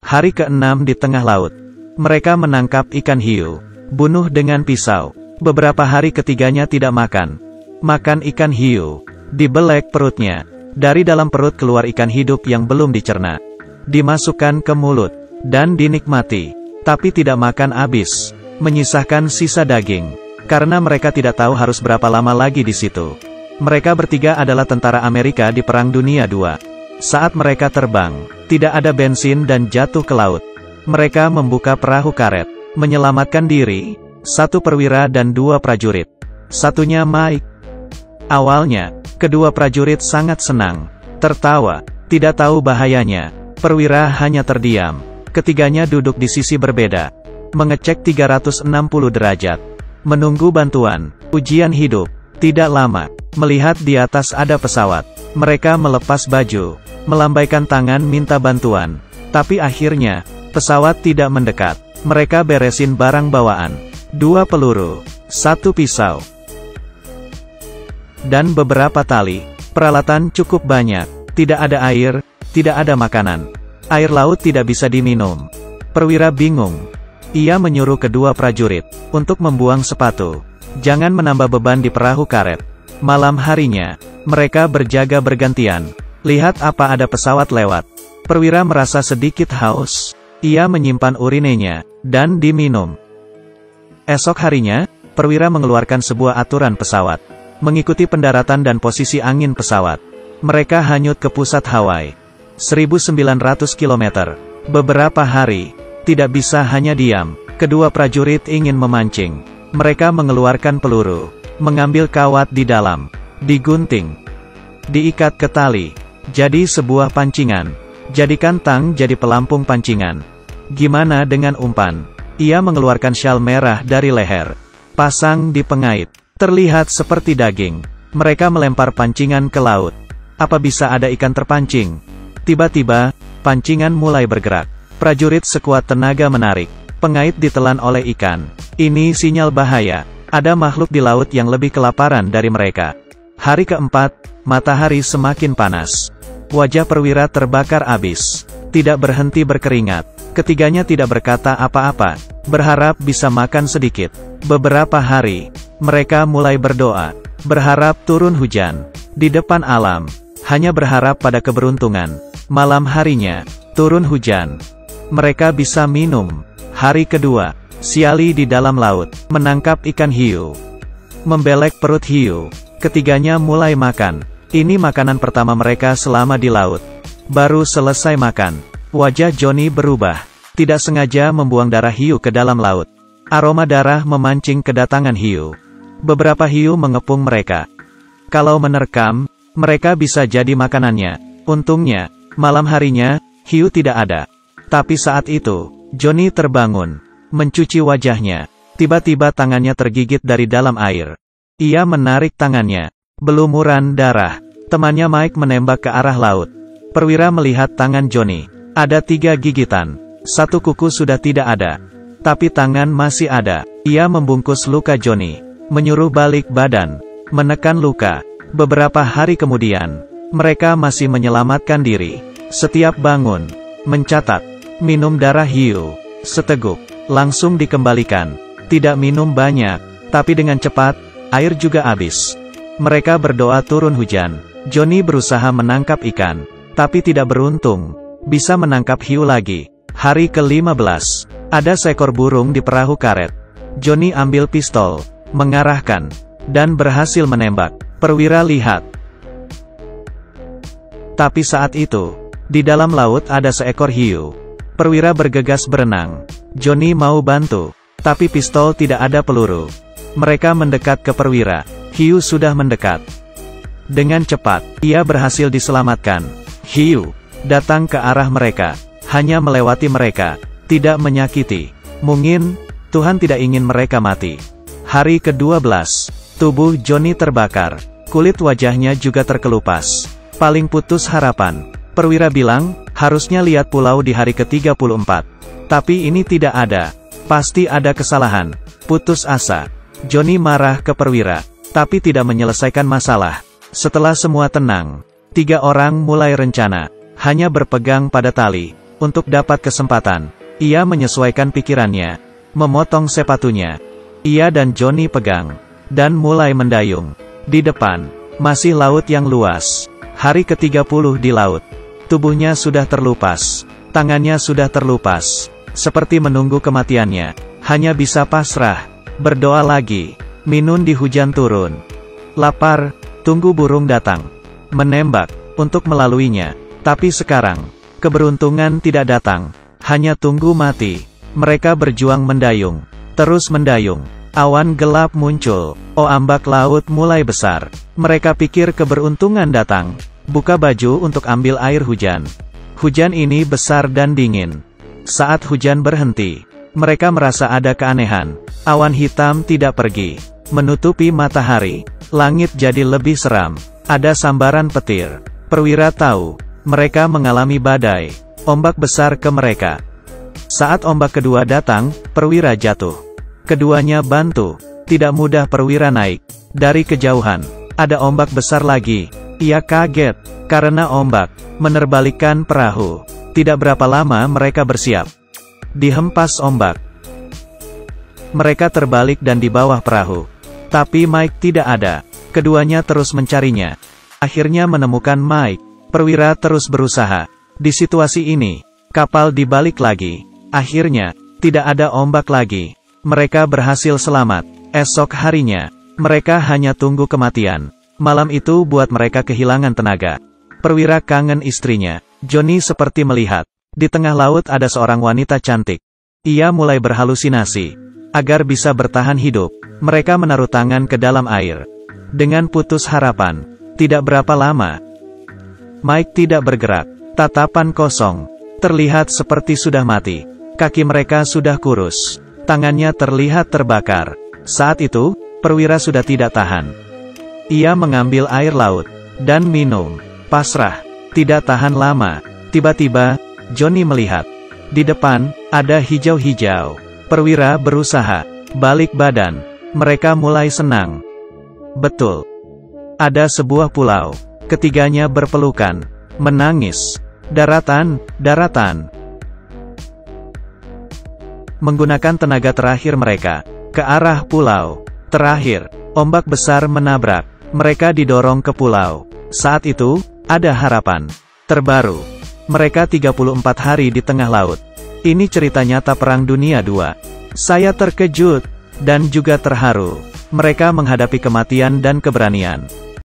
Hari ke-6 di tengah laut. Mereka menangkap ikan hiu. Bunuh dengan pisau. Beberapa hari ketiganya tidak makan. Makan ikan hiu. Dibelek perutnya. Dari dalam perut keluar ikan hidup yang belum dicerna. Dimasukkan ke mulut. Dan dinikmati. Tapi tidak makan habis. Menyisakan sisa daging. Karena mereka tidak tahu harus berapa lama lagi di situ. Mereka bertiga adalah tentara Amerika di Perang Dunia II. Saat mereka terbang, tidak ada bensin dan jatuh ke laut. Mereka membuka perahu karet, menyelamatkan diri, 1 perwira dan 2 prajurit. Satunya Mike. Awalnya, kedua prajurit sangat senang, tertawa, tidak tahu bahayanya. Perwira hanya terdiam. Ketiganya duduk di sisi berbeda, mengecek 360 derajat, menunggu bantuan, ujian hidup. Tidak lama, melihat di atas ada pesawat. Mereka melepas baju, melambaikan tangan minta bantuan. Tapi akhirnya, pesawat tidak mendekat. Mereka beresin barang bawaan. 2 peluru, 1 pisau, dan beberapa tali. Peralatan cukup banyak. Tidak ada air, tidak ada makanan. Air laut tidak bisa diminum. Perwira bingung. Ia menyuruh kedua prajurit untuk membuang sepatu. Jangan menambah beban di perahu karet. Malam harinya, mereka berjaga bergantian. Lihat apa ada pesawat lewat. Perwira merasa sedikit haus. Ia menyimpan urinenya, dan diminum. Esok harinya, perwira mengeluarkan sebuah aturan pesawat. Mengikuti pendaratan dan posisi angin pesawat. Mereka hanyut ke pusat Hawaii. 1.900 km. Beberapa hari, tidak bisa hanya diam. Kedua prajurit ingin memancing. Mereka mengeluarkan peluru. Mengambil kawat di dalam. Digunting. Diikat ke tali. Jadi sebuah pancingan. Jadikan tang jadi pelampung pancingan. Gimana dengan umpan? Ia mengeluarkan syal merah dari leher. Pasang di pengait. Terlihat seperti daging. Mereka melempar pancingan ke laut. Apa bisa ada ikan terpancing? Tiba-tiba, pancingan mulai bergerak. Prajurit sekuat tenaga menarik. Pengait ditelan oleh ikan. Ini sinyal bahaya. Ada makhluk di laut yang lebih kelaparan dari mereka. Hari keempat, matahari semakin panas. Wajah perwira terbakar abis. Tidak berhenti berkeringat. Ketiganya tidak berkata apa-apa. Berharap bisa makan sedikit. Beberapa hari, mereka mulai berdoa. Berharap turun hujan. Di depan alam. Hanya berharap pada keberuntungan. Malam harinya, turun hujan. Mereka bisa minum. Hari kedua. Siali di dalam laut, menangkap ikan hiu. Membelek perut hiu. Ketiganya mulai makan. Ini makanan pertama mereka selama di laut. Baru selesai makan, wajah Johnny berubah. Tidak sengaja membuang darah hiu ke dalam laut. Aroma darah memancing kedatangan hiu. Beberapa hiu mengepung mereka. Kalau menerkam, mereka bisa jadi makanannya. Untungnya, malam harinya, hiu tidak ada. Tapi saat itu, Johnny terbangun. Mencuci wajahnya. Tiba-tiba tangannya tergigit dari dalam air. Ia menarik tangannya. Belumuran darah. Temannya Mike menembak ke arah laut. Perwira melihat tangan Johnny. Ada 3 gigitan. 1 kuku sudah tidak ada. Tapi tangan masih ada. Ia membungkus luka Johnny. Menyuruh balik badan. Menekan luka. Beberapa hari kemudian, mereka masih menyelamatkan diri. Setiap bangun, mencatat. Minum darah hiu. Seteguk. Langsung dikembalikan. Tidak minum banyak, tapi dengan cepat, air juga habis. Mereka berdoa turun hujan. Johnny berusaha menangkap ikan, tapi tidak beruntung. Bisa menangkap hiu lagi. Hari ke-15. Ada seekor burung di perahu karet. Johnny ambil pistol, mengarahkan, dan berhasil menembak. Perwira lihat. Tapi saat itu, di dalam laut ada seekor hiu. Perwira bergegas berenang. Johnny mau bantu, tapi pistol tidak ada peluru. Mereka mendekat ke perwira. Hiu sudah mendekat. Dengan cepat, ia berhasil diselamatkan. Hiu datang ke arah mereka, hanya melewati mereka, tidak menyakiti. Mungkin Tuhan tidak ingin mereka mati. Hari ke-12, tubuh Johnny terbakar. Kulit wajahnya juga terkelupas. Paling putus harapan. Perwira bilang, harusnya lihat pulau di hari ke-34. Tapi ini tidak ada. Pasti ada kesalahan. Putus asa. Johnny marah ke perwira, tapi tidak menyelesaikan masalah. Setelah semua tenang, 3 orang mulai rencana. Hanya berpegang pada tali. Untuk dapat kesempatan, ia menyesuaikan pikirannya, memotong sepatunya. Ia dan Johnny pegang, dan mulai mendayung. Di depan, masih laut yang luas. Hari ke-30 di laut. Tubuhnya sudah terlupas. Tangannya sudah terlupas. Seperti menunggu kematiannya. Hanya bisa pasrah. Berdoa lagi. Minun di hujan turun. Lapar, tunggu burung datang. Menembak, untuk melaluinya. Tapi sekarang, keberuntungan tidak datang. Hanya tunggu mati. Mereka berjuang mendayung. Terus mendayung. Awan gelap muncul. Ombak laut mulai besar. Mereka pikir keberuntungan datang. Buka baju untuk ambil air hujan. Hujan ini besar dan dingin. Saat hujan berhenti, mereka merasa ada keanehan. Awan hitam tidak pergi, menutupi matahari. Langit jadi lebih seram. Ada sambaran petir. Perwira tahu, mereka mengalami badai. Ombak besar ke mereka. Saat ombak kedua datang, perwira jatuh. Keduanya bantu. Tidak mudah perwira naik. Dari kejauhan, ada ombak besar lagi. Ia kaget, karena ombak menerbalikkan perahu. Tidak berapa lama mereka bersiap. Dihempas ombak. Mereka terbalik dan di bawah perahu. Tapi Mike tidak ada. Keduanya terus mencarinya. Akhirnya menemukan Mike. Perwira terus berusaha. Di situasi ini, kapal dibalik lagi. Akhirnya, tidak ada ombak lagi. Mereka berhasil selamat. Esok harinya, mereka hanya tunggu kematian. Malam itu buat mereka kehilangan tenaga. Perwira kangen istrinya. Johnny seperti melihat. Di tengah laut ada seorang wanita cantik. Ia mulai berhalusinasi. Agar bisa bertahan hidup, mereka menaruh tangan ke dalam air. Dengan putus harapan. Tidak berapa lama, Mike tidak bergerak. Tatapan kosong. Terlihat seperti sudah mati. Kaki mereka sudah kurus. Tangannya terlihat terbakar. Saat itu, perwira sudah tidak tahan. Ia mengambil air laut, dan minum. Pasrah. Tidak tahan lama. Tiba-tiba, Johnny melihat. Di depan, ada hijau-hijau. Perwira berusaha. Balik badan. Mereka mulai senang. Betul. Ada sebuah pulau. Ketiganya berpelukan. Menangis. Daratan, daratan. Menggunakan tenaga terakhir mereka, ke arah pulau. Terakhir, ombak besar menabrak. Mereka didorong ke pulau. Saat itu, ada harapan. Terbaru. Mereka 34 hari di tengah laut. Ini cerita nyata Perang Dunia II. Saya terkejut, dan juga terharu. Mereka menghadapi kematian dan keberanian.